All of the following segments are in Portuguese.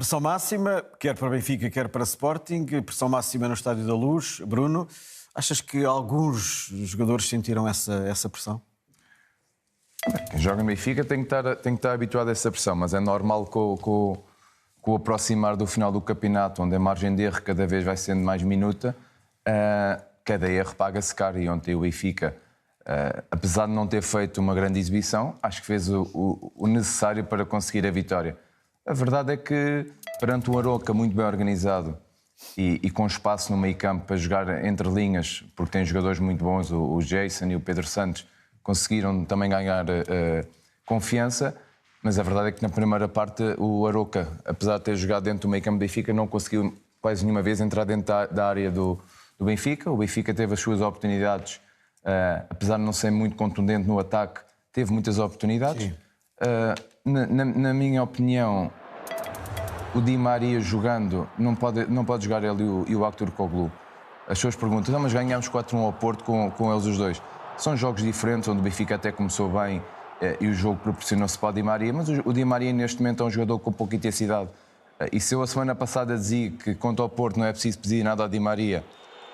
Pressão máxima, quer para Benfica, quer para Sporting, pressão máxima no Estádio da Luz. Bruno, achas que alguns jogadores sentiram essa pressão? Quem joga no Benfica tem que estar habituado a essa pressão, mas é normal com o aproximar do final do campeonato, onde a margem de erro cada vez vai sendo mais minuta, cada erro paga-se caro. E ontem o Benfica, apesar de não ter feito uma grande exibição, acho que fez o necessário para conseguir a vitória. A verdade é que, perante um Aroca muito bem organizado e com espaço no meio-campo para jogar entre linhas, porque tem jogadores muito bons, o Jason e o Pedro Santos, conseguiram também ganhar confiança, mas a verdade é que na primeira parte o Aroca, apesar de ter jogado dentro do meio-campo do Benfica, não conseguiu quase nenhuma vez entrar dentro da área do Benfica. O Benfica teve as suas oportunidades, apesar de não ser muito contundente no ataque, teve muitas oportunidades. Na minha opinião, o Di Maria jogando, não pode jogar ele e o Aktürkoğlu. As pessoas perguntam, mas ganhámos 4-1 ao Porto com eles os dois. São jogos diferentes, onde o Benfica até começou bem e o jogo proporcionou-se para o Di Maria, mas o Di Maria neste momento é um jogador com pouca intensidade. E se eu a semana passada dizia que contra o Porto não é preciso pedir nada ao Di Maria,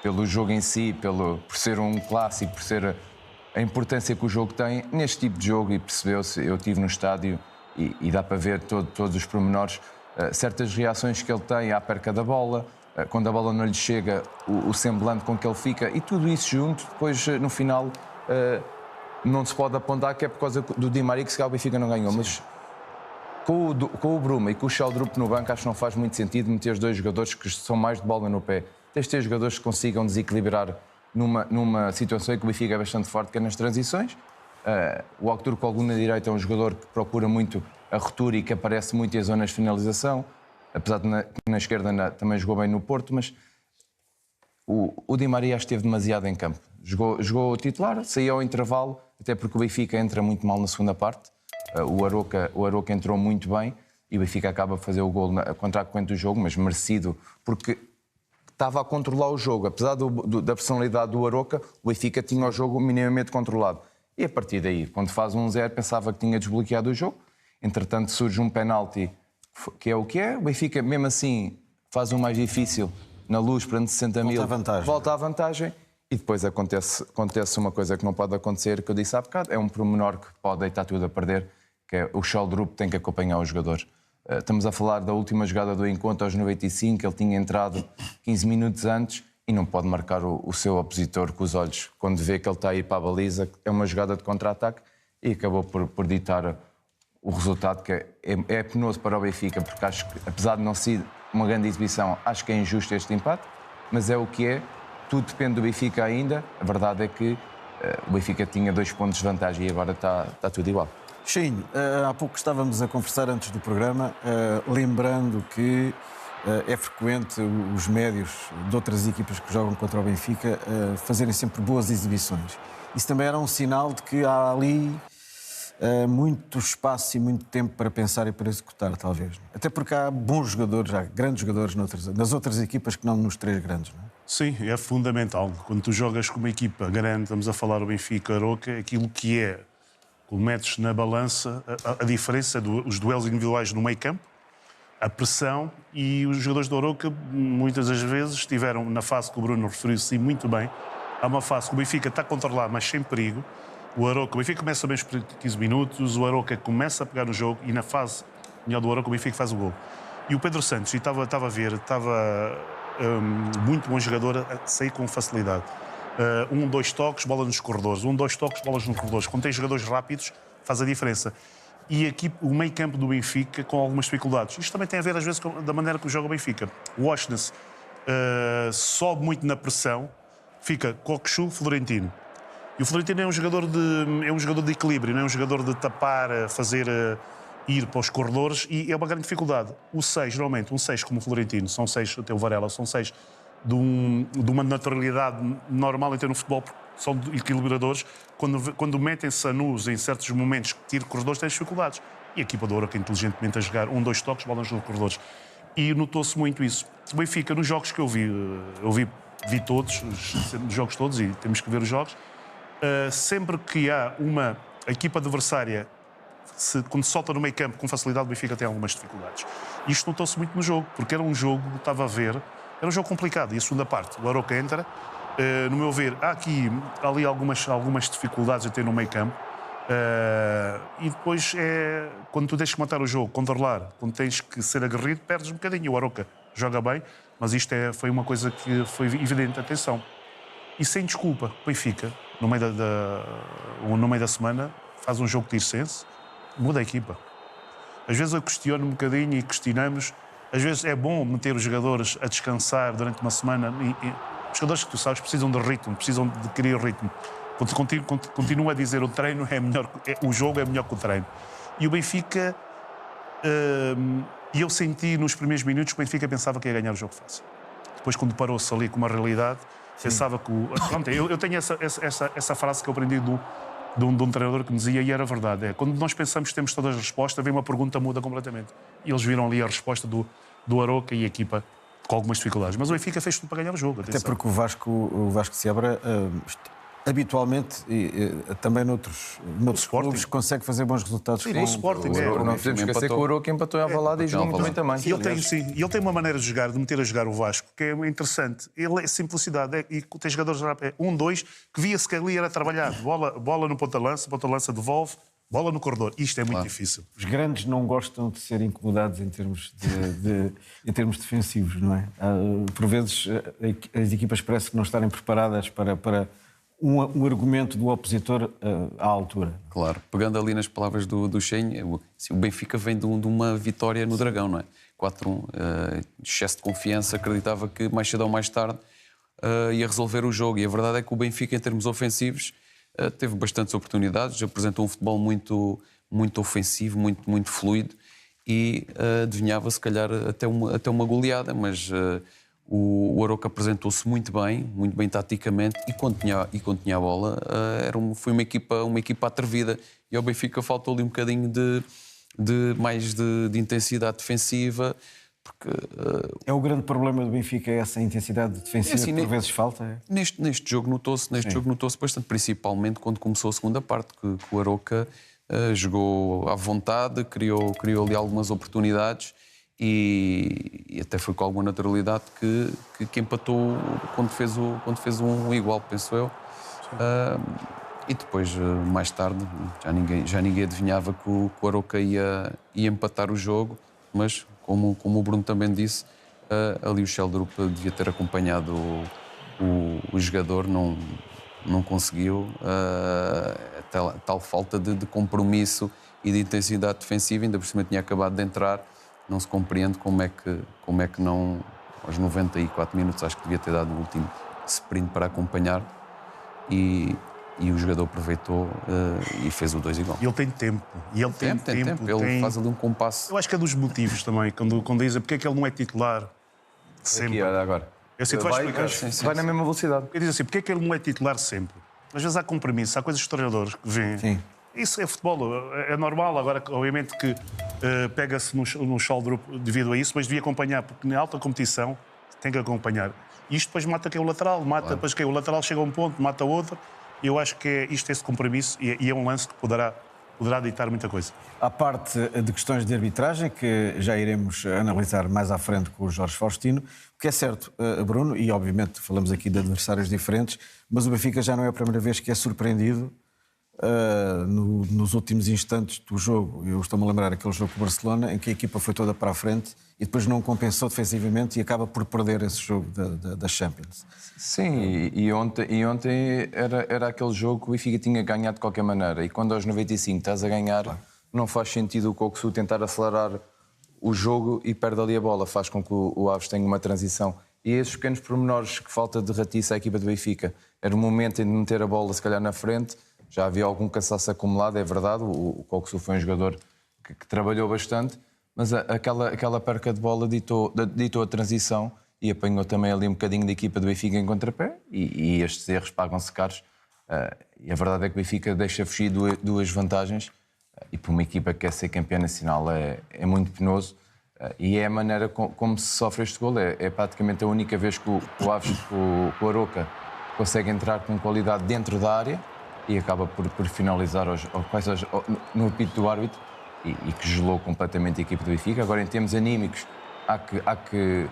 pelo jogo em si, por ser um clássico, por ser a importância que o jogo tem, neste tipo de jogo, e percebeu-se, eu estive no estádio e dá para ver todos os pormenores, certas reações que ele tem à perca da bola, quando a bola não lhe chega, o semblante com que ele fica, e tudo isso junto, depois no final não se pode apontar que é por causa do Di Maria que se calhar o Benfica não ganhou. Sim. Mas com o Bruma e com o Sheldrup no banco, acho que não faz muito sentido meter os dois jogadores que são mais de bola no pé. Tens de ter jogadores que consigam desequilibrar numa situação em que o Benfica é bastante forte, que é nas transições. O Aktürkoğlu na direita é um jogador que procura muito a ruptura e que aparece muito em zonas de finalização, apesar de na esquerda também jogou bem no Porto, mas o Di Maria esteve demasiado em campo. Jogou o titular, saiu ao intervalo, até porque o Benfica entra muito mal na segunda parte. O Aroca entrou muito bem e o Benfica acaba a fazer o gol contra a corrente do jogo, mas merecido, porque estava a controlar o jogo. Apesar da personalidade do Aroca, o Benfica tinha o jogo minimamente controlado. E a partir daí, quando faz 1-0, pensava que tinha desbloqueado o jogo. Entretanto, surge um penalti que é o que é. O Benfica, mesmo assim, faz o mais difícil na Luz, perante 60 mil. Volta à vantagem. E depois acontece uma coisa que não pode acontecer, que eu disse há bocado, é um pormenor que pode deitar tudo a perder, que é o Sheldrup tem que acompanhar os jogadores. Estamos a falar da última jogada do encontro aos 95, ele tinha entrado 15 minutos antes e não pode marcar o seu opositor com os olhos. Quando vê que ele está a ir para a baliza, é uma jogada de contra-ataque e acabou por ditar o resultado, que é penoso para o Benfica, porque acho que, apesar de não ser uma grande exibição, acho que é injusto este empate, mas é o que é. Tudo depende do Benfica ainda. A verdade é que o Benfica tinha 2 pontos de vantagem e agora está tudo igual. Chinho, há pouco estávamos a conversar antes do programa, lembrando que é frequente os médios de outras equipas que jogam contra o Benfica fazerem sempre boas exibições. Isso também era um sinal de que há ali muito espaço e muito tempo para pensar e para executar, talvez. Até porque há bons jogadores, há grandes jogadores nas outras equipas que não nos 3 grandes, não é? Sim, é fundamental. Quando tu jogas com uma equipa grande, estamos a falar do Benfica, Aroca, aquilo que é, quando metes na balança a diferença dos duelos individuais no meio campo, a pressão, e os jogadores do Aroca muitas das vezes estiveram na fase que o Bruno referiu-se muito bem. Há uma fase que o Benfica está a controlar, mas sem perigo. O Benfica começa bem os 15 minutos, o Aroca começa a pegar no jogo e na fase melhor do Aroca o Benfica faz o gol. E o Pedro Santos, estava a ver, estava muito bom jogador a sair com facilidade. 2 toques, bola nos corredores. 2 toques, bolas nos corredores. Quando tem jogadores rápidos, faz a diferença. E aqui o meio campo do Benfica com algumas dificuldades. Isto também tem a ver, às vezes, da maneira que joga o Benfica. O Washington sobe muito na pressão, fica Cockchu, Florentino. E o Florentino é um jogador de equilíbrio, não é um jogador de tapar, fazer ir para os corredores, e é uma grande dificuldade. O 6, geralmente, um 6 como o Florentino, são 6, até o Varela, são 6 de uma naturalidade normal em ter no futebol, porque são equilibradores. Quando metem-se a nus em certos momentos que tiram corredores, têm dificuldades. E a equipa do Aroca inteligentemente a jogar 2 toques, bolas nos corredores. E notou-se muito isso. O Benfica, nos jogos que eu vi todos, os jogos todos, e temos que ver os jogos, sempre que há a equipa adversária quando se solta no meio campo com facilidade, o Benfica tem algumas dificuldades. Isto notou-se muito no jogo, porque era um jogo, estava a ver, era um jogo complicado. E a segunda parte, o Aroca entra, no meu ver, há ali algumas dificuldades a ter no meio campo. E depois, quando tu tens que matar o jogo, controlar, quando tens que ser aguerrido, perdes um bocadinho. O Aroca joga bem, mas isto foi uma coisa que foi evidente. Atenção. E sem desculpa, o Benfica, no meio da semana, faz um jogo de Tirsense, muda a equipa. Às vezes eu questiono um bocadinho e questionamos. Às vezes é bom meter os jogadores a descansar durante uma semana. Os jogadores que tu sabes precisam de ritmo, precisam de criar ritmo. Continuo a dizer, o treino é melhor, o jogo é melhor que o treino. E o Benfica, eu senti nos primeiros minutos que o Benfica pensava que ia ganhar o jogo fácil. Depois, quando parou-se ali com uma realidade, pensava que pronto, eu tenho essa frase que eu aprendi de um treinador que me dizia, e era verdade. Quando nós pensamos que temos todas as respostas, vem uma pergunta, muda completamente. E eles viram ali a resposta do Aroca e a equipa com algumas dificuldades. Mas o Benfica fez tudo para ganhar o jogo. Atenção. Até porque o Vasco de Seabra, habitualmente, também noutros clubes, consegue fazer bons resultados. Sim, o Sporting. Não podemos esquecer que o Aroca empatou em Alvalade e jogou muito bem também. E ele tem uma maneira de meter a jogar o Vasco, que é interessante. Ele é simplicidade. E tem jogadores, 2, que via-se que ali era trabalhado. Bola no ponta-lança devolve, bola no corredor. Isto é muito difícil. Os grandes não gostam de ser incomodados em termos defensivos, não é? Por vezes as equipas parecem que não estarem preparadas para um argumento do opositor à altura. Claro. Pegando ali nas palavras do Shen, o Benfica vem de uma vitória no Dragão, não é? 4-1, excesso de confiança, acreditava que mais cedo ou mais tarde ia resolver o jogo. E a verdade é que o Benfica, em termos ofensivos, teve bastantes oportunidades, apresentou um futebol muito, muito ofensivo, muito, muito fluido e adivinhava se calhar até uma goleada, mas o Aroca apresentou-se muito bem taticamente e quando tinha a bola foi uma equipa atrevida e ao Benfica faltou ali um bocadinho de intensidade defensiva. Porque, é o grande problema do Benfica, essa intensidade defensiva que por vezes falta? Neste jogo notou-se bastante, principalmente quando começou a segunda parte, que o Aroca jogou à vontade, criou ali algumas oportunidades e até foi com alguma naturalidade que empatou quando fez um igual, penso eu. E depois, mais tarde, já ninguém adivinhava que o Aroca ia empatar o jogo, mas como o Bruno também disse, ali o Sheldrup devia ter acompanhado o jogador, não conseguiu. Tal falta de compromisso e de intensidade defensiva, ainda por cima tinha acabado de entrar, não se compreende como é que não, aos 94 minutos, acho que devia ter dado o último sprint para acompanhar e o jogador aproveitou e fez o 2 igual. E ele tem tempo. Ele faz ali um compasso. Eu acho que é dos motivos também, quando dizem porque é que ele não é titular sempre. Aqui, olha agora. Eu sei, tu vais explicar. Vai na mesma velocidade. Eu digo assim, porque é que ele não é titular sempre? Às vezes há compromisso, há coisas que os treinadores que vêm. Sim. Isso é futebol, é normal. Agora, obviamente que pega-se no Sheldrup devido a isso, mas devia acompanhar, porque na alta competição tem que acompanhar. E isto depois mata quem é o lateral, depois quem é o lateral chega a um ponto, mata outro. Eu acho que é esse compromisso e é um lance que poderá ditar muita coisa. À parte de questões de arbitragem, que já iremos analisar mais à frente com o Jorge Faustino, o que é certo, Bruno, e obviamente falamos aqui de adversários diferentes, mas o Benfica já não é a primeira vez que é surpreendido nos últimos instantes do jogo. Eu estou-me a lembrar aquele jogo com o Barcelona, em que a equipa foi toda para a frente e depois não compensou defensivamente e acaba por perder esse jogo da Champions. Sim, e ontem era aquele jogo que o Benfica tinha ganhado de qualquer maneira. E quando aos 95 estás a ganhar, claro, não faz sentido o Coxu tentar acelerar o jogo e perde ali a bola. Faz com que o Aves tenha uma transição. E esses pequenos pormenores que falta de ratiça à equipa do Benfica. Era o momento de meter a bola, se calhar, na frente. Já havia algum cansaço acumulado, é verdade. O Coxu foi um jogador que trabalhou bastante, mas aquela perca de bola ditou a transição e apanhou também ali um bocadinho da equipa do Benfica em contrapé e estes erros pagam-se caros. E a verdade é que o Benfica deixa fugir duas vantagens e para uma equipa que quer ser campeã nacional é muito penoso. E é a maneira como se sofre este golo. É praticamente a única vez que o Aves, o Aroca, consegue entrar com qualidade dentro da área. e acaba por finalizar no apito do árbitro e que gelou completamente a equipe do Benfica. Agora, em termos anímicos, há que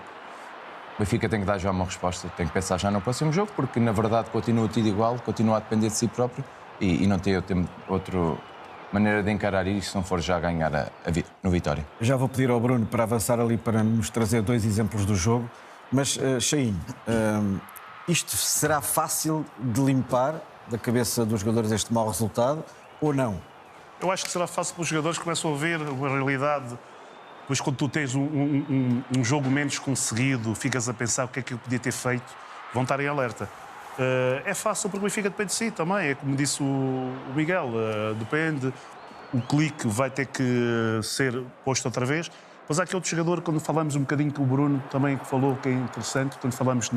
o Benfica tem que dar já uma resposta, tem que pensar já no próximo jogo, porque na verdade continua tudo igual, continua a depender de si próprio e não tem outra maneira de encarar isso se não for já ganhar no Vitória. Já vou pedir ao Bruno para avançar ali para nos trazer 2 exemplos do jogo, mas, Chainho, isto será fácil de limpar da cabeça dos jogadores este mau resultado ou não? Eu acho que será fácil para os jogadores que começam a ver uma realidade. Depois, quando tu tens um jogo menos conseguido, ficas a pensar o que é que eu podia ter feito, vão estar em alerta. É fácil porque o Benfica depende de si também. É como disse o Miguel, depende. O clique vai ter que ser posto outra vez. Mas há aquele outro jogador, quando falamos um bocadinho que o Bruno também falou, que é interessante, quando falamos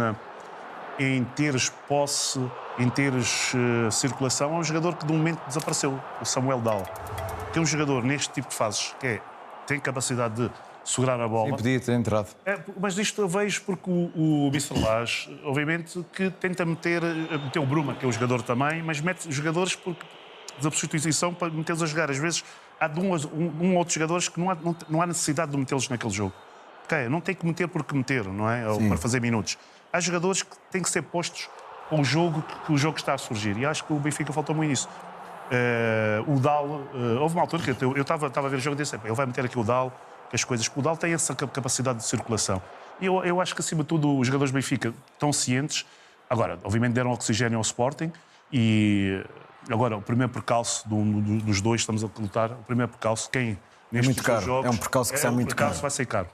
em teres posse, em teres circulação, é um jogador que de um momento desapareceu, o Samuel Dal. Que é um jogador neste tipo de fases que tem capacidade de segurar a bola. Sim, podia ter entrado. Mas isto eu vejo porque o Mr. Lage, obviamente, que tenta meter o Bruma, que é o jogador também, mas mete jogadores porque da substituição para metê-los a jogar. Às vezes há de um ou outros jogadores que não há necessidade de metê-los naquele jogo. Okay, não tem que meter porque meter, não é? Ou para fazer minutos. Há jogadores que têm que ser postos para o jogo que o jogo está a surgir. E acho que o Benfica faltou muito nisso. O Dal, houve uma altura que eu estava a ver o jogo e disse: ele vai meter aqui o Dal, que as coisas. O Dal tem essa capacidade de circulação. E eu acho que, acima de tudo, os jogadores do Benfica estão cientes. Agora, obviamente, deram oxigênio ao Sporting e agora o primeiro percalço dos dois, estamos a lutar. O primeiro percalço, quem neste muito caro. jogos. É um percalço que sai muito caro. Vai ser caro.